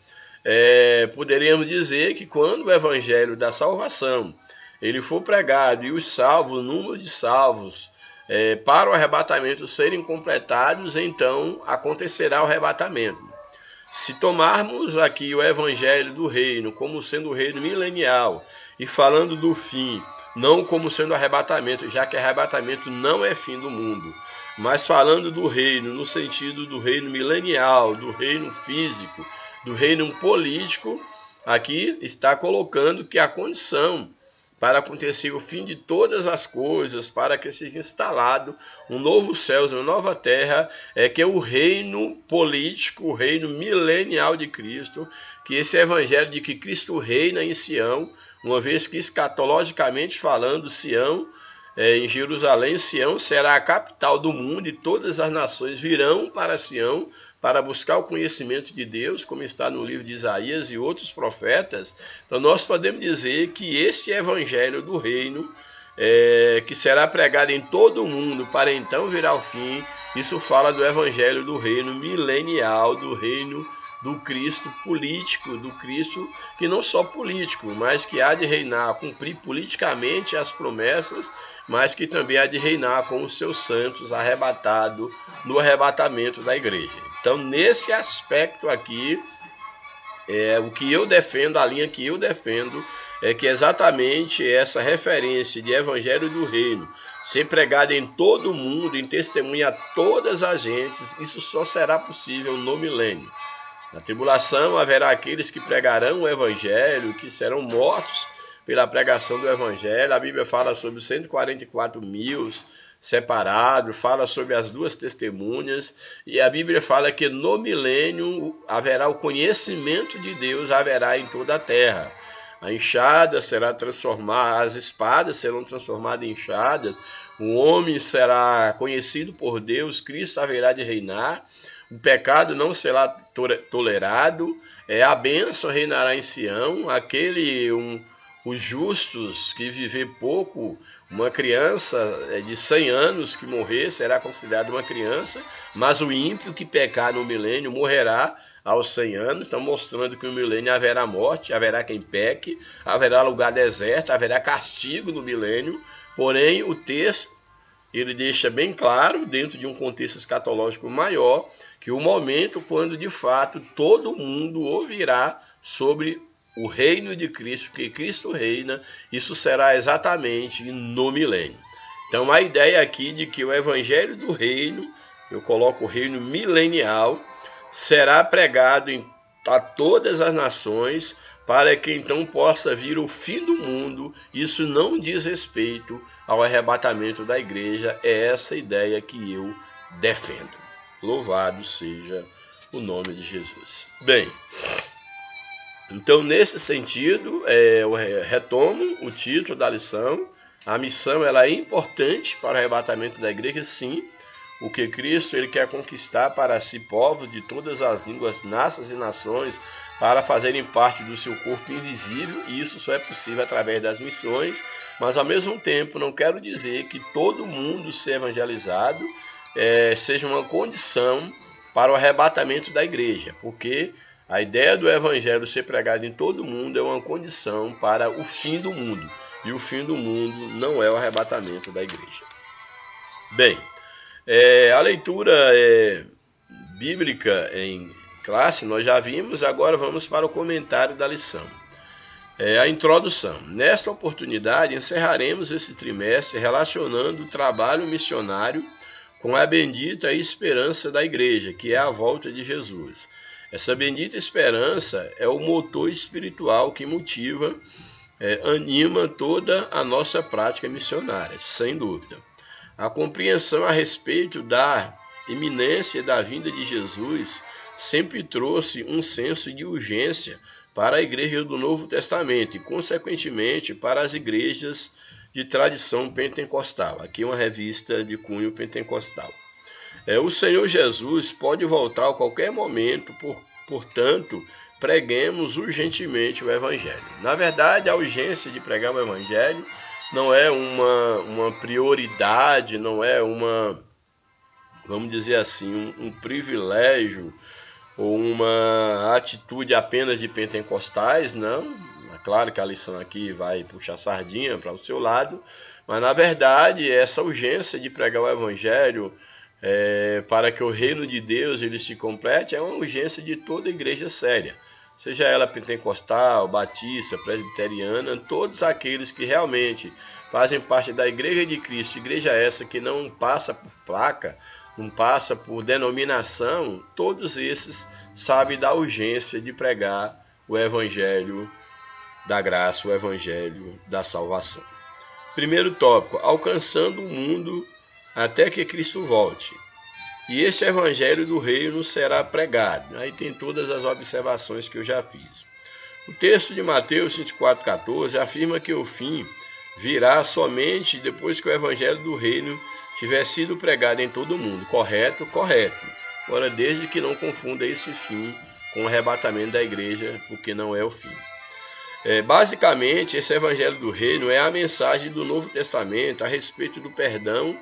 poderíamos dizer que quando o evangelho da salvação ele for pregado e os salvos, o número de salvos para o arrebatamento serem completados, então acontecerá o arrebatamento. Se tomarmos aqui o evangelho do reino como sendo o reino milenial e falando do fim, não como sendo arrebatamento, já que arrebatamento não é fim do mundo, mas falando do reino no sentido do reino milenial, do reino físico, do reino político, aqui está colocando que a condição para acontecer o fim de todas as coisas, para que seja instalado um novo céu e uma nova terra, que é o reino político, o reino milenial de Cristo, que esse evangelho de que Cristo reina em Sião, uma vez que escatologicamente falando, Sião, em Jerusalém, Sião será a capital do mundo e todas as nações virão para Sião para buscar o conhecimento de Deus, como está no livro de Isaías e outros profetas. Então nós podemos dizer que este evangelho do reino, que será pregado em todo o mundo para então virar o fim, isso fala do evangelho do reino milenial, do reino do Cristo político, do Cristo que não só político, mas que há de reinar, cumprir politicamente as promessas, mas que também há de reinar com os seus santos arrebatado no arrebatamento da igreja. Então, nesse aspecto aqui, o que eu defendo, a linha que eu defendo, é que exatamente essa referência de evangelho do reino ser pregado em todo o mundo, em testemunha a todas as gentes, isso só será possível no milênio. Na tribulação haverá aqueles que pregarão o evangelho, que serão mortos pela pregação do evangelho. A Bíblia fala sobre 144 mil separados, fala sobre as duas testemunhas, e a Bíblia fala que no milênio haverá o conhecimento de Deus, haverá em toda a terra. A enxada será transformada, as espadas serão transformadas em enxadas, o homem será conhecido por Deus, Cristo haverá de reinar, o pecado não será tolerado, a bênção reinará em Sião, os justos que viver pouco, uma criança de 100 anos que morrer será considerada uma criança, mas o ímpio que pecar no milênio morrerá aos 100 anos, estão mostrando que no milênio haverá morte, haverá quem peque, haverá lugar deserto, haverá castigo no milênio, porém o texto ele deixa bem claro, dentro de um contexto escatológico maior, que o momento quando de fato todo mundo ouvirá sobre o reino de Cristo, que Cristo reina, isso será exatamente no milênio. Então a ideia aqui de que o evangelho do reino, eu coloco o reino milenial, será pregado a todas as nações, para que então possa vir o fim do mundo. Isso não diz respeito ao arrebatamento da igreja, é essa ideia que eu defendo. Louvado seja o nome de Jesus. Bem, então nesse sentido, eu retomo o título da lição. A missão ela é importante para o arrebatamento da igreja, sim. O que Cristo ele quer conquistar para si povos de todas as línguas, nações e nações, para fazerem parte do seu corpo invisível, e isso só é possível através das missões, mas ao mesmo tempo não quero dizer que todo mundo ser evangelizado seja uma condição para o arrebatamento da igreja, porque a ideia do evangelho ser pregado em todo mundo é uma condição para o fim do mundo, e o fim do mundo não é o arrebatamento da igreja. Bem, a leitura bíblica em classe nós já vimos, agora vamos para o comentário da lição. A introdução. Nesta oportunidade encerraremos esse trimestre relacionando o trabalho missionário com a bendita esperança da igreja, que é a volta de Jesus. Essa bendita esperança é o motor espiritual que motiva, anima toda a nossa prática missionária, sem dúvida. A compreensão a respeito da iminência da vinda de Jesus sempre trouxe um senso de urgência para a igreja do Novo Testamento e, consequentemente, para as igrejas de tradição pentecostal. Aqui uma revista de cunho pentecostal. O Senhor Jesus pode voltar a qualquer momento, portanto, preguemos urgentemente o Evangelho. Na verdade, a urgência de pregar o Evangelho não é uma prioridade, não é vamos dizer assim, um privilégio ou uma atitude apenas de pentecostais, não. É claro que a lição aqui vai puxar sardinha para o seu lado, mas na verdade essa urgência de pregar o Evangelho para que o reino de Deus ele se complete é uma urgência de toda igreja séria. Seja ela pentecostal, batista, presbiteriana, todos aqueles que realmente fazem parte da igreja de Cristo, igreja essa que não passa por placa, não passa por denominação, todos esses sabem da urgência de pregar o evangelho da graça, o evangelho da salvação. Primeiro tópico, alcançando o mundo até que Cristo volte. E esse evangelho do reino será pregado. Aí tem todas as observações que eu já fiz. O texto de Mateus 24,14 afirma que o fim virá somente depois que o evangelho do reino tiver sido pregado em todo o mundo. Correto? Correto. Ora, desde que não confunda esse fim com o arrebatamento da igreja, porque não é o fim. Basicamente, esse evangelho do reino é a mensagem do Novo Testamento a respeito do perdão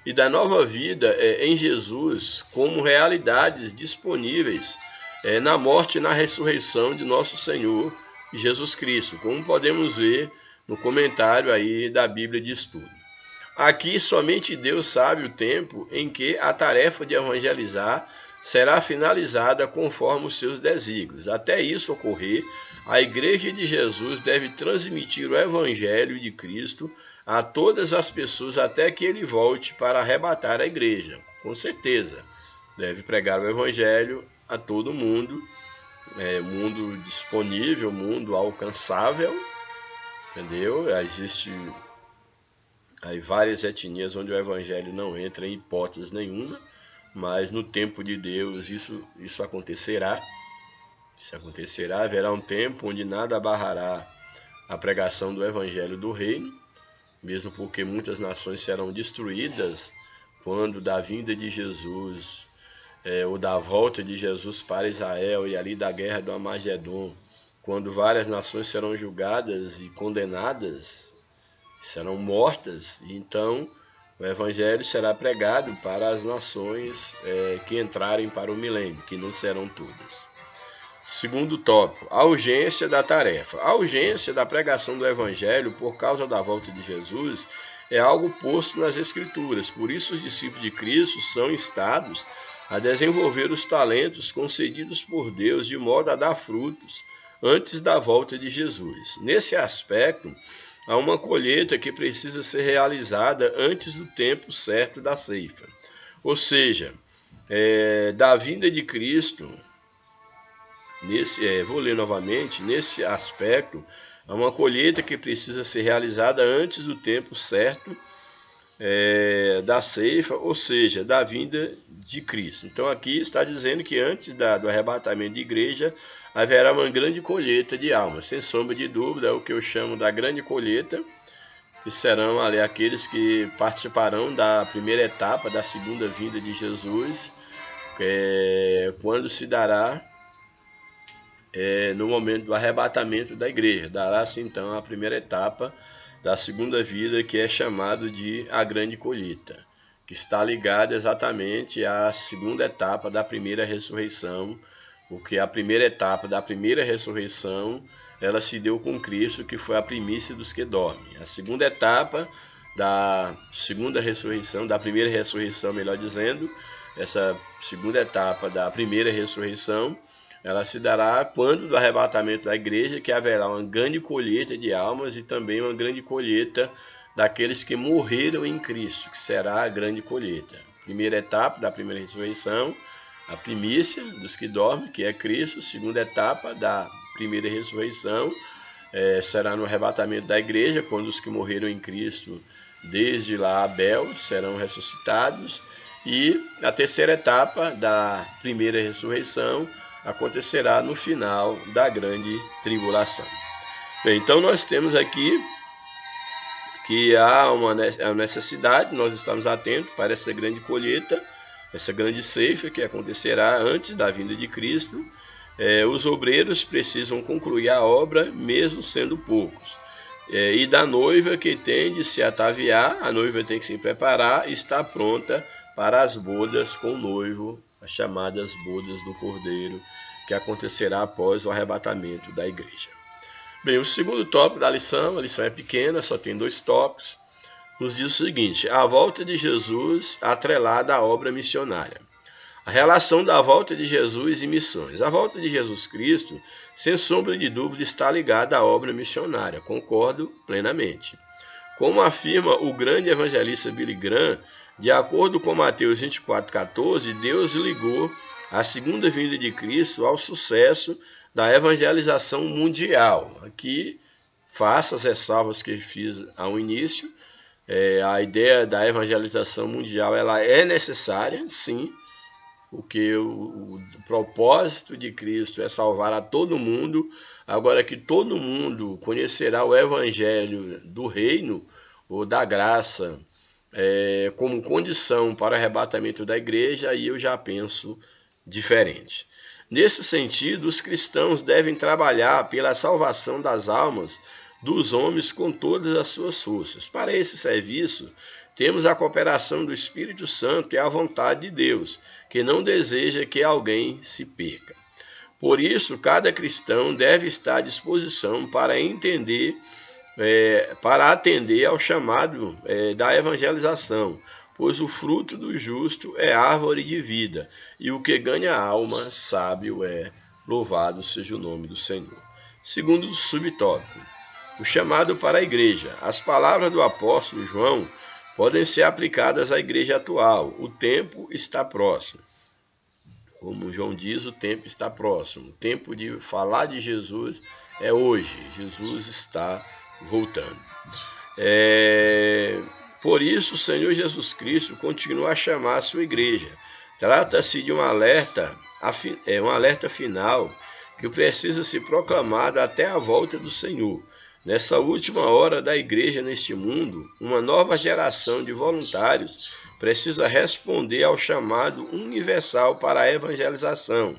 e da nova vida em Jesus como realidades disponíveis na morte e na ressurreição de nosso Senhor Jesus Cristo, como podemos ver no comentário aí da Bíblia de Estudo. Aqui somente Deus sabe o tempo em que a tarefa de evangelizar será finalizada conforme os seus desígnios. Até isso ocorrer, a Igreja de Jesus deve transmitir o Evangelho de Cristo a todas as pessoas até que ele volte para arrebatar a igreja. Com certeza, deve pregar o Evangelho a todo mundo, mundo disponível, mundo alcançável, entendeu? Existe aí várias etnias onde o Evangelho não entra em hipótese nenhuma, mas no tempo de Deus isso acontecerá. Isso acontecerá, haverá um tempo onde nada barrará a pregação do Evangelho do Reino, mesmo porque muitas nações serão destruídas quando da vinda de Jesus, ou da volta de Jesus para Israel e ali da guerra do Armagedon, quando várias nações serão julgadas e condenadas, serão mortas, e então o Evangelho será pregado para as nações que entrarem para o milênio, que não serão todas. Segundo tópico, a urgência da tarefa. A urgência da pregação do Evangelho por causa da volta de Jesus é algo posto nas Escrituras. Por isso os discípulos de Cristo são instados a desenvolver os talentos concedidos por Deus de modo a dar frutos antes da volta de Jesus. Nesse aspecto, há uma colheita que precisa ser realizada antes do tempo certo da ceifa. Ou seja, da vinda de Cristo, vou ler novamente, nesse aspecto, há uma colheita que precisa ser realizada antes do tempo certo da ceifa, ou seja, da vinda de Cristo. Então aqui está dizendo que antes do arrebatamento da igreja haverá uma grande colheita de almas. Sem sombra de dúvida, é o que eu chamo da grande colheita, que serão ali aqueles que participarão da primeira etapa da segunda vinda de Jesus, quando se dará no momento do arrebatamento da igreja. Dará-se então a primeira etapa da segunda vida, que é chamado de a grande colheita, que está ligada exatamente à segunda etapa da primeira ressurreição, porque a primeira etapa da primeira ressurreição, ela se deu com Cristo, que foi a primícia dos que dormem. A segunda etapa da segunda ressurreição, da primeira ressurreição, melhor dizendo, essa segunda etapa da primeira ressurreição, ela se dará quando do arrebatamento da igreja, que haverá uma grande colheita de almas e também uma grande colheita daqueles que morreram em Cristo, que será a grande colheita. Primeira etapa da primeira ressurreição, a primícia dos que dormem, que é Cristo. Segunda etapa da primeira ressurreição, será no arrebatamento da igreja, quando os que morreram em Cristo, desde lá Abel, serão ressuscitados. E a terceira etapa da primeira ressurreição acontecerá no final da grande tribulação. Bem, então nós temos aqui que há uma necessidade, nós estamos atentos para essa grande colheita, essa grande ceifa que acontecerá antes da vinda de Cristo. Os obreiros precisam concluir a obra, mesmo sendo poucos. E da noiva que tem de se ataviar, a noiva tem que se preparar e estar pronta para as bodas com o noivo, as chamadas bodas do Cordeiro, que acontecerá após o arrebatamento da igreja. Bem, o segundo tópico da lição, a lição é pequena, só tem 2 tópicos, nos diz o seguinte: a volta de Jesus atrelada à obra missionária. A relação da volta de Jesus e missões. A volta de Jesus Cristo, sem sombra de dúvida, está ligada à obra missionária, concordo plenamente. Como afirma o grande evangelista Billy Graham, de acordo com Mateus 24,14, Deus ligou a segunda vinda de Cristo ao sucesso da evangelização mundial. Aqui faço as ressalvas que fiz ao início. A ideia da evangelização mundial ela é necessária, sim, porque o propósito de Cristo é salvar a todo mundo. Agora que todo mundo conhecerá o evangelho do reino ou da graça como condição para o arrebatamento da igreja, aí eu já penso diferente. Nesse sentido, os cristãos devem trabalhar pela salvação das almas dos homens com todas as suas forças. Para esse serviço, temos a cooperação do Espírito Santo e a vontade de Deus, que não deseja que alguém se perca. Por isso, cada cristão deve estar à disposição para atender ao chamado da evangelização, pois o fruto do justo é árvore de vida, e o que ganha a alma, sábio é. Louvado seja o nome do Senhor. Segundo subtópico, o chamado para a igreja. As palavras do apóstolo João podem ser aplicadas à igreja atual. O tempo está próximo. Como João diz, o tempo está próximo. O tempo de falar de Jesus é hoje. Jesus está voltando. Por isso, o Senhor Jesus Cristo continua a chamar a sua igreja. Trata-se de um alerta final que precisa ser proclamado até a volta do Senhor. Nessa última hora da igreja neste mundo, uma nova geração de voluntários precisa responder ao chamado universal para a evangelização,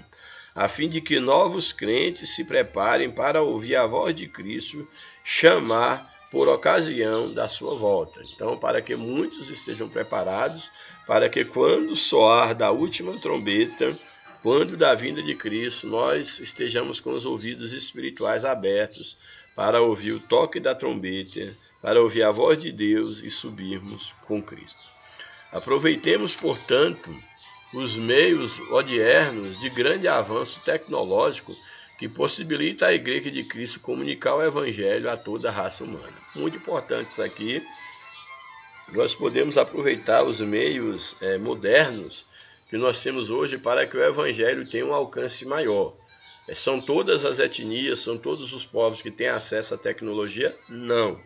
a fim de que novos crentes se preparem para ouvir a voz de Cristo chamar por ocasião da sua volta. Então, para que muitos estejam preparados, para que quando soar da última trombeta, quando da vinda de Cristo, nós estejamos com os ouvidos espirituais abertos para ouvir o toque da trombeta, para ouvir a voz de Deus e subirmos com Cristo. Aproveitemos, portanto, os meios odiernos de grande avanço tecnológico que possibilita a Igreja de Cristo comunicar o Evangelho a toda a raça humana. Muito importante isso aqui. Nós podemos aproveitar os meios modernos que nós temos hoje para que o Evangelho tenha um alcance maior. São todas as etnias, são todos os povos que têm acesso à tecnologia? Não.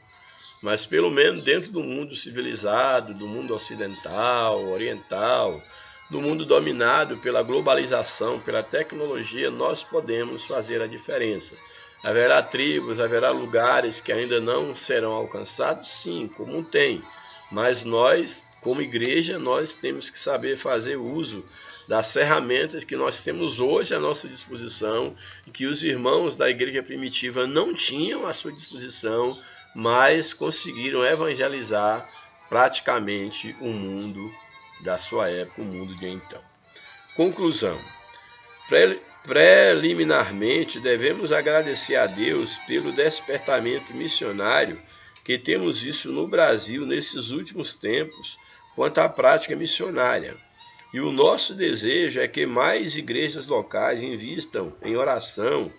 Mas pelo menos dentro do mundo civilizado, do mundo ocidental, oriental, do mundo dominado pela globalização, pela tecnologia, nós podemos fazer a diferença. Haverá tribos, haverá lugares que ainda não serão alcançados? Sim, como tem. Mas nós, como igreja, nós temos que saber fazer uso das ferramentas que nós temos hoje à nossa disposição e que os irmãos da igreja primitiva não tinham à sua disposição, mas conseguiram evangelizar praticamente o mundo da sua época, o mundo de então. Conclusão. Preliminarmente, devemos agradecer a Deus pelo despertamento missionário que temos visto no Brasil nesses últimos tempos quanto à prática missionária. E o nosso desejo é que mais igrejas locais invistam em oração,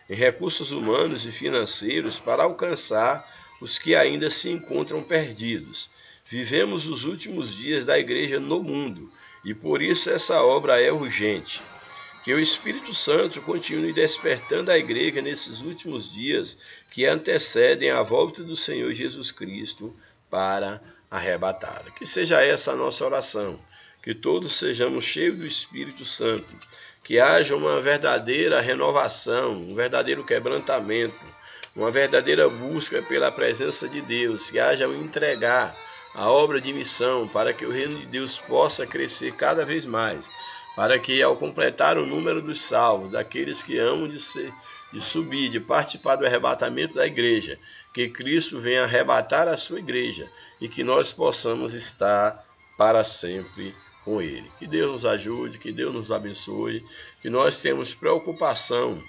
em recursos humanos e financeiros para alcançar os que ainda se encontram perdidos. Vivemos os últimos dias da igreja no mundo e por isso essa obra é urgente. Que o Espírito Santo continue despertando a igreja nesses últimos dias que antecedem a volta do Senhor Jesus Cristo para arrebatá-la. Que seja essa a nossa oração, que todos sejamos cheios do Espírito Santo, que haja uma verdadeira renovação, um verdadeiro quebrantamento, uma verdadeira busca pela presença de Deus, que haja um entregar a obra de missão para que o reino de Deus possa crescer cada vez mais, para que ao completar o número dos salvos, daqueles que amam de subir, de participar do arrebatamento da igreja, que Cristo venha arrebatar a sua igreja e que nós possamos estar para sempre com Ele. Que Deus nos ajude, que Deus nos abençoe, que nós temos preocupação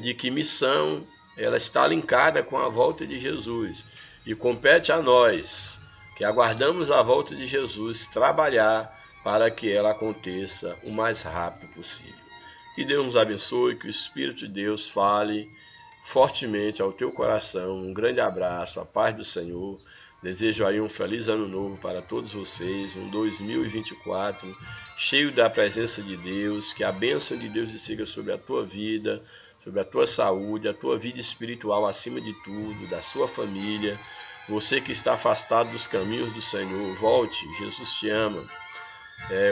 de que missão ela está linkada com a volta de Jesus e compete a nós, que aguardamos a volta de Jesus, trabalhar para que ela aconteça o mais rápido possível. Que Deus nos abençoe, que o Espírito de Deus fale fortemente ao teu coração. Um grande abraço, a paz do Senhor. Desejo aí um feliz ano novo para todos vocês, um 2024 cheio da presença de Deus, que a bênção de Deus esteja sobre a tua vida, sobre a tua saúde, a tua vida espiritual acima de tudo, da sua família. Você que está afastado dos caminhos do Senhor, volte, Jesus te ama.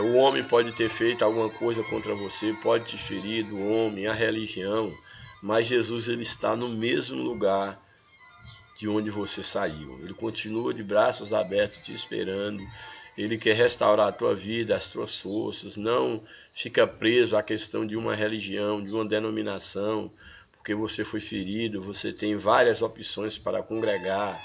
O homem pode ter feito alguma coisa contra você, pode te ferir, o homem, a religião, mas Jesus ele está no mesmo lugar de onde você saiu. Ele continua de braços abertos te esperando. Ele quer restaurar a tua vida, as tuas forças. Não fica preso à questão de uma religião, de uma denominação, porque você foi ferido. Você tem várias opções para congregar.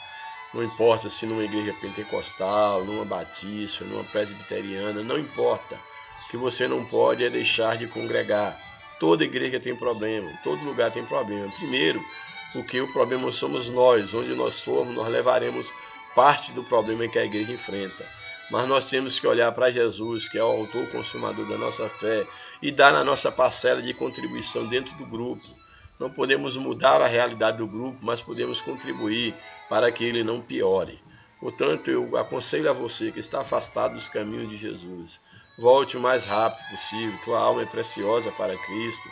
Não importa se numa igreja pentecostal, numa batista, numa presbiteriana, não importa. O que você não pode é deixar de congregar. Toda igreja tem problema, todo lugar tem problema. Primeiro, porque o problema somos nós. Onde nós formos, nós levaremos parte do problema que a igreja enfrenta. Mas nós temos que olhar para Jesus, que é o autor e consumador da nossa fé, e dar a nossa parcela de contribuição dentro do grupo. Não podemos mudar a realidade do grupo, mas podemos contribuir para que ele não piore. Portanto, eu aconselho a você que está afastado dos caminhos de Jesus, volte o mais rápido possível. Tua alma é preciosa para Cristo.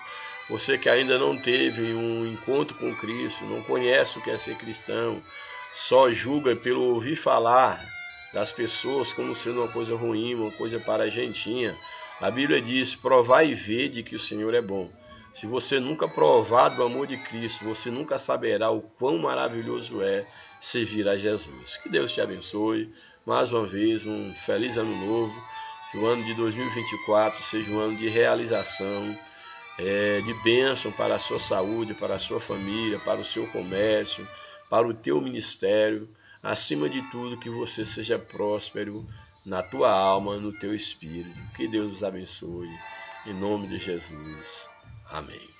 Você que ainda não teve um encontro com Cristo, não conhece o que é ser cristão, só julga pelo ouvir falar das pessoas como sendo uma coisa ruim, uma coisa para a gentinha. A Bíblia diz, provai e vede que o Senhor é bom. Se você nunca provar do amor de Cristo, você nunca saberá o quão maravilhoso é servir a Jesus. Que Deus te abençoe. Mais uma vez, um feliz ano novo. Que o ano de 2024 seja um ano de realização, de bênção para a sua saúde, para a sua família, para o seu comércio, para o teu ministério. Acima de tudo, que você seja próspero na tua alma, no teu espírito. Que Deus os abençoe. Em nome de Jesus. Amém.